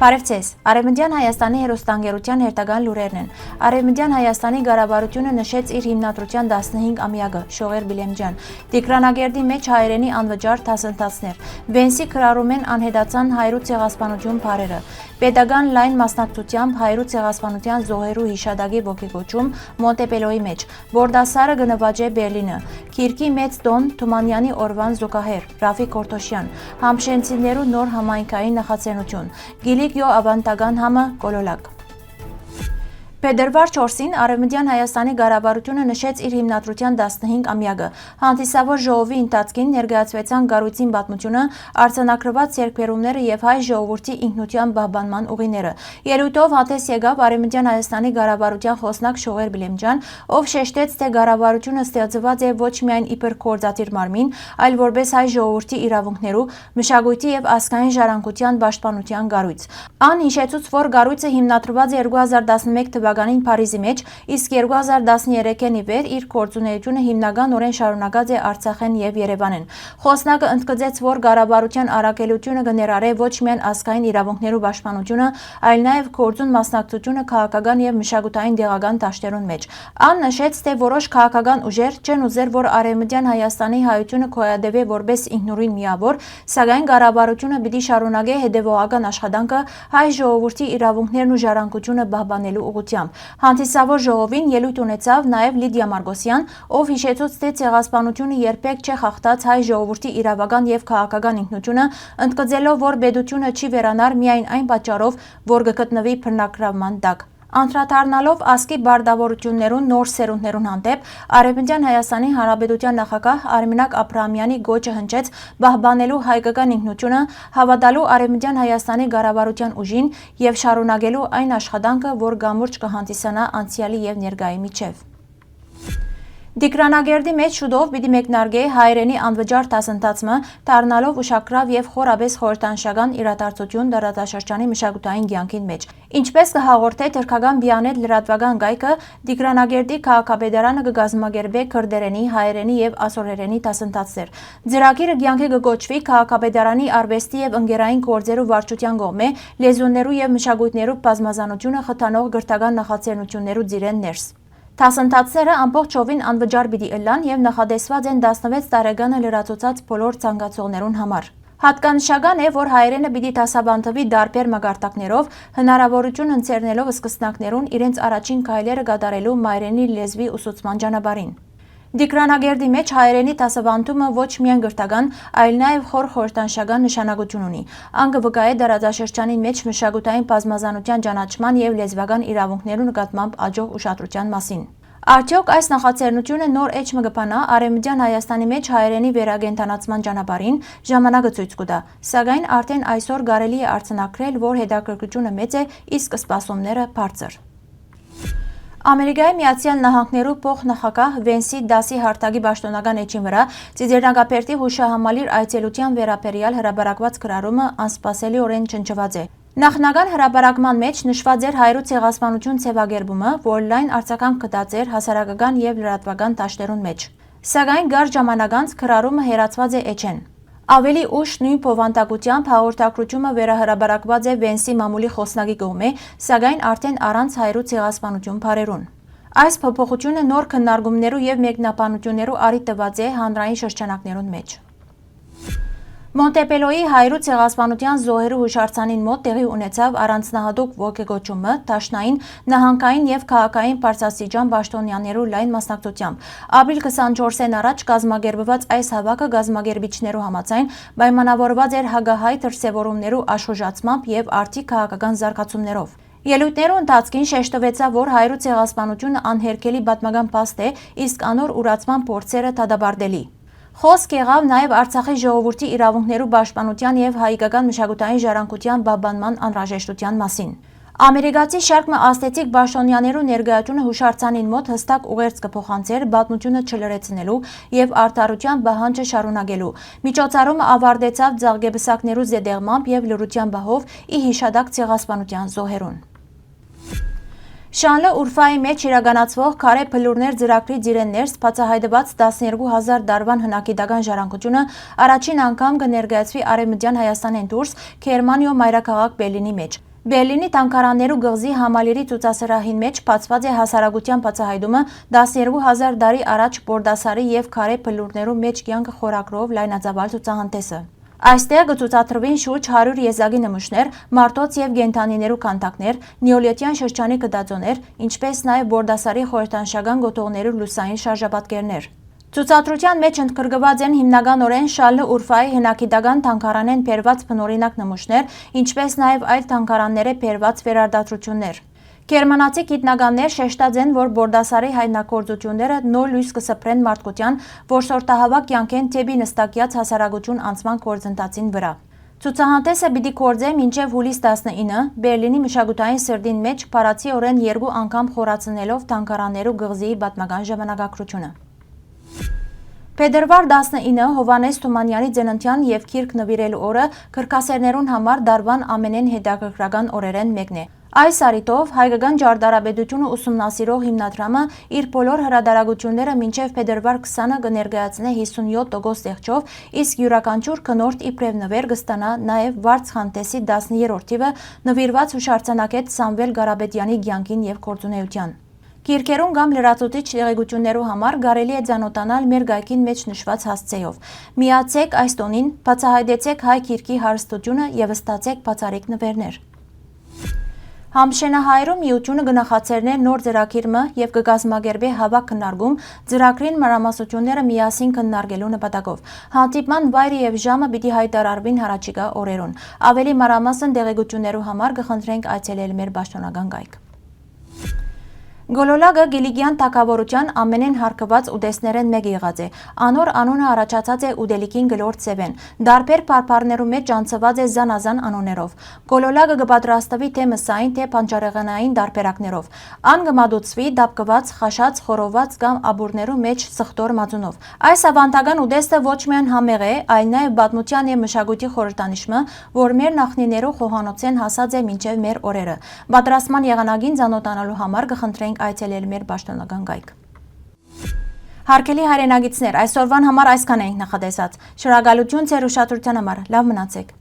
Բարև ձեզ, Արևմտյան Հայաստանի հեռուստաընկերության հերթական լուրերն են։ Արևմտյան Հայաստանի ղարաբարությունը նշեց իր հիմնադրության 15-ամյակը, Շողեր Բիլեմջան։ Տիգրանագերդի մեջ հայերենի անվճար դասընթացներ։ Վենսի կրառում են անհետացան հայրու ցեղասպանություն բարերը։ Պետական լայն մասնակցությամբ հայրու ցեղասպանության զոհերու հիշադակի ոգեկոչում Մոնտեպելոյի մեջ, Բորդասարը գնվաճե Բերլինը, Քիրքի մեծ տոն Թումանյանի օրվան զուգահեռ, Ռաֆիկ Կորտոշյան, Համշենցիներու նոր համայնքային նախաձեռնություն, Գիլիկյո ավանդական համը Կոլոլակ։ Փետրվար 4-ին Արևմտյան Հայաստանի ղարաբարությունը նշեց իր հիմնադրության 15-ամյակը։ Հանդիսավոր ժողովի ընթացքին ներկայացվեցան գառույցին պատմությունը, արձանագրված երկբերումները եւ հայ ժողովրդի ինքնության պահպանման ուղիները։ Ելույթով հանդես եկավ Արևմտյան Հայաստանի ղարաբարության խոսնակ Շողեր Բիլեմջան, ով շեշտեց, թե ղարաբարությունը ստեղծված է ոչ միայն իբր գործադիր մարմին, այլ որպես հայ ժողովրդի իրավունքներու, մշակույթի եւ ազգային ժառանգության պաշտպանության գառույց։ Ան հիշեցուց, որ գառույցը հիմնադրված է 2011 թվականին Փարիզի մեջ, իսկ 2013-ին ի վեր իր գործունեությունը հիմնականորեն շարունակած է Արցախեն եւ Երևանեն։ Խոսնակը ընդգծեց, որ ղարաբարության առաքելությունը կներառե ոչ միայն ազգային իրավունքներու պաշտպանությունը, այլ նաեւ գործուն մասնակցությունը քաղաքական եւ մշակութային դեղական դաշտերուն մեջ։ Ան նշեց, թե որոշ քաղաքական ուժեր չեն ուզեր, որ Արևմտյան Հայաստանի հայությունը գոյատևե որպես ինքնուրույն միավոր, սակայն ղարաբարությունը պիտի շարունակե հետևողական աշխատանքը հայ ժողովրդի իրավունքներն ու ժառանգությունը պահպանելու ուղղությամբ։ Հանդիսավոր ժողովին ելույթ ունեցավ նաև Լիդիա Մարգոսյան, ով հիշեցուց, թե ցեղասպանությունը երբեք չի խախտած հայ ժողովրդի իրավական եւ քաղաքական ինքնությունը, ընդգծելով, որ պետությունը չի վերանար միայն այն պատճառով, որ կգտնվի բռնակրավման տակ։ Անդրադառնալով ազգի բարդավորություններուն նոր սերունդներուն հանդեպ, Արևմտյան Հայաստանի Հանրապետության նախագահ Արմինակ Աբրահամյանի գոչը հնչեց պահպանելու հայկական ինքնությունը, հավատալու Արևմտյան Հայաստանի ղարաբարության ուժին եւ շարունակելու այն աշխատանքը, որ գամուրջ կհանդիսանա անցյալի եւ ներկայի միջև։ Տիգրանագերդի մեջ շուտով պիտի մեկնարկե հայերենի անվճար դասընթացը, դառնալով ուշագրավ եւ խորաբես խորհրդանշական իրադարձություն դարաշրջանի մշակութային կյանքին մեջ։ Ինչպես կհաղորդե թրքական Բիանետ լրատվական գայքը, Տիգրանագերդի քաղաքապետարանը կգազմագերբե քրդերենի, հայերենի եւ ասորերենի դասընթացներ։ Ծրագիրը կյանքի կգոչվի քաղաքապետարանի արվեստի եւ ընկերային գործերու վարչության կողմէ լեզուներու եւ մշակույթներու բազմազանությունը խթանող գրթական նախաձեռնություններու ծիրեն ներս։ Դասընթացները ամբողջովին անվճար պիտի ըլլան եւ նախադեсված են 16 տարեկանը լրացուցած բոլոր ցանկացողներուն համար։ Հատկանշական է, որ հայերենը պիտի դասաբանդվի դարբեր մակարդակներով, հնարավորություն ընձեռնելով սկսնակներուն իրենց առաջին քայլերը կատարելու մայրենի լեզվի ուսուցման ճանապարհին։ Տիգրանագերդի մեջ հայերենի դասաբանդումը ոչ միայն գրթական, այլ նաև խոր խորհրդանշական նշանակություն ունի։ Ան կվկայե դարաշրջանի մեջ մշակութային բազմազանության ճանաչման եւ լեզվական իրավունքներու նկատմամբ աջող ուշադրության մասին։ Արդյոք այս նախաձեռնությունը նոր էջ մը կփանա Արևմտյան Հայաստանի մեջ հայերենի վերագենտանացման ճանապարհին, ժամանակը ցույց կտա, սակայն արդեն այսօր կարելի է արձանագրել, որ հետաքրքրությունը մեծ է, իսկ սպասումները բարձր։ Ամերիկայի Միացյալ Նահանգներու փոխնախագահ Վենսի Դասի հարթակի պաշտոնական էջին վրա Ծիծեռնագապերտի հուշահամալիր այցելության վերաբերյալ հրապարակված գրառումը անսպասելիորեն չնչված է։ Նախնական հրապարակման մեջ նշված էր հայրու ցեղասպանություն ցեղագերբումը, որ լայն արձագանք գտած էր հասարակական եւ լրատվական դաշտերուն մեջ։ Սակայն գար ժամանակ անց գրառումը հերացված է էջեն։ Ավելի ուշ նույն փոխանցակությամբ հաղորդակցությունը վերահրաբարակված է Վենսի մամուլի խոսնակի կողմէ, սակայն արդեն առանց հայրու ցեղասպանություն բարերուն։ Այս փոփոխությունը նոր քննարկումներու եւ մեկնաբանություններու առիթ տված է հանրային շրջանակներուն մեջ։ Մոնտեպելոյի հայրու ցեղասպանության զոհերու հուշարձանին մոտ տեղի ունեցավ առանձնահատուկ ոգեկոչումը դաշնային, նահանգային եւ քաղաքային բարձրաստիճան պաշտոնյաներու լայն մասնակցությամբ։ Ապրիլ 24-ին առաջ կազմակերպված այս հավաքը կազմակերպիչներու համաձայն պայմանավորված էր հագահայ դրսևորումներու աշխուժացմամբ եւ արդի քաղաքական զարգացումներով։ Ելույթներու ընթացքին շեշտվեցավ, որ հայրու ցեղասպանությունը անհերքելի պատմական փաստ է, իսկ անոր ուրացման փորձերը դադարելի։ Խոսք եղավ նաև Արցախի ժողովրդի իրավունքներու պաշտպանության եւ հայկական մշակութային ժառանգության պահպանման անհրաժեշտության մասին։ Ամերիկացի շարք ազդեցիկ պաշտոնյաներու ներկայությունը հուշարձանին մոտ հստակ ուղերձ կփոխանցեր պատմությունը չլրացնելու եւ արդարության պահանջը շարունակելու։ Միջոցառումը ավարտեցավ ձաղգեբսակներու զետեղմամբ եւ լրության բահով ի հիշադակ ցեղասպանության զոհերուն։ Շանլը Ուրֆայի մեջ իրականացվող քարե փլուրներ ծրագրի ծիրեններս բացահայտված 12,000 դարվան հնագիտական ժառանգությունը առաջին անգամ կներկայացվի Արևմտյան Հայաստանեն դուրս Գերմանիո մայրաքաղաք Բերլինի մեջ։ Բերլինի թանգարաններու գղզի համալիրի ցուցասրահին մեջ բացված է հասարակության բացահայտումը 12,000 տարի առաջ Բորդասարի եւ Քարե փլուրներու մեջ կյանքը խորագրով լայնածավալ ցուցահանդեսը։ Այստեղ կցուցադրվին շուրջ 100 եզակի նմուշներ, մարդոց եւ գենթանիներու քանդակներ, նեոլիթյան շրջանի գտածոներ, ինչպես նաեւ Բորդասարի խորհրդանշական գոտողներու լուսային շարժապատկերներ։ Ցուցադրության մեջ ընդգրկված են հիմնականորեն Շարլ Ուրֆայի հնագիտական թանգարանեն բերված բնօրինակ նմուշներ, ինչպես նաև այլ թանգարանները բերված վերարտադրություններ։ Գերմանացի գիտնականներ շեշտած են, որ Բորդասարի հայտնագործությունները նոր լույս կսփռեն մարդկության, որ սորտահավաք կյանքեն թեպի նստակյաց հասարակություն անցման գործընթացին վրա։ Ցուցահանդեսը պիտի գործե մինչև հուլիս 19 Բերլինի մշակութային սրտին մեջ փառացիորեն 2 անգամ խորացնելով թանգարաններու գղզիի պատմական ժամանակագրությունը։ Փետրվար 19 Հովանես Թումանյանի ծննդյան եւ գիրք նվիրելու օրը քրքասերներուն համար դարվան ամենեն հետաքրքրական օրերեն մեկն է։ Այս առիթով հայկական ճարտարապետությունը ուսումնասիրող հիմնադրամը իր բոլոր հրատարակությունները մինչև փետրվար 20-ը կներկայացնե 57% ստեղծով, իսկ յուրաքանչյուր քնորդ իբրև նվեր կստանա նաև Վարդցխանտեսի 10-րդ թիվը նվիրված հուշարձանագետ Սամվել Ղարաբեդյանի կյանքին եւ գործունեության։ Գիրքերուն կամ լրացուցիչ տեղեկություններու համար կարելի է ծանոթանալ մեր գայքին մեջ նշված հասցեով։ Միացեք այս տոնին, բացահայտեցեք հայ գիրքի հարստությունը եւ ստացեք բացառիկ նվերներ։ Համշենահայրու միությունը գնահատերներ նոր ծրագիրը եւ կգազմագերբի հավաք քննարկում ծրագրին մանրամասնությունները միասին քննարկելու նպատակով։ Հանդիպման վայրը եւ ժամը պիտի հայտարարվին հառաջիկա օրերուն։ Ավելի մանրամասն տեղեկություններու համար կխնդրենք այցելել մեր պաշտոնական գայք։ Գոլոլագը Գիլիգյան թագավորության ամենեն հարգված ուտեստներեն մեկը եղած է։ Անոր անունը առաջացած է ուտելիքին գլոր ծևեն։ Դարբեր պարպարներու մեջ անցված է զանազան անուններով։ Գոլոլագը կպատրաստվի թե մսային, թե բանջարեղենային դարբերակներով։ Ան կմատուցվի դապկված, խաշած, խորոված կամ աբուրներու մեջ սխտոր մածունով։ Այս ավանդական ուտեստը ոչ միայն համեղ է, այլ նաև պատմության եւ մշակույթի խորհրդանիշը, որ մեր նախնիներու խոհանոցեն հասած է մինչև մեր օրերը։ Պատրաստման եղանակին ծանոթանալու համար կխնդրենք այցելել մեր պաշտոնական գայք։ Հարգելի հայրենագիտներ, այսօրվան համար այսքան էինք նախատեսած։ Շնորհակալություն ձեր ուշադրության համար։ Լավ մնացեք։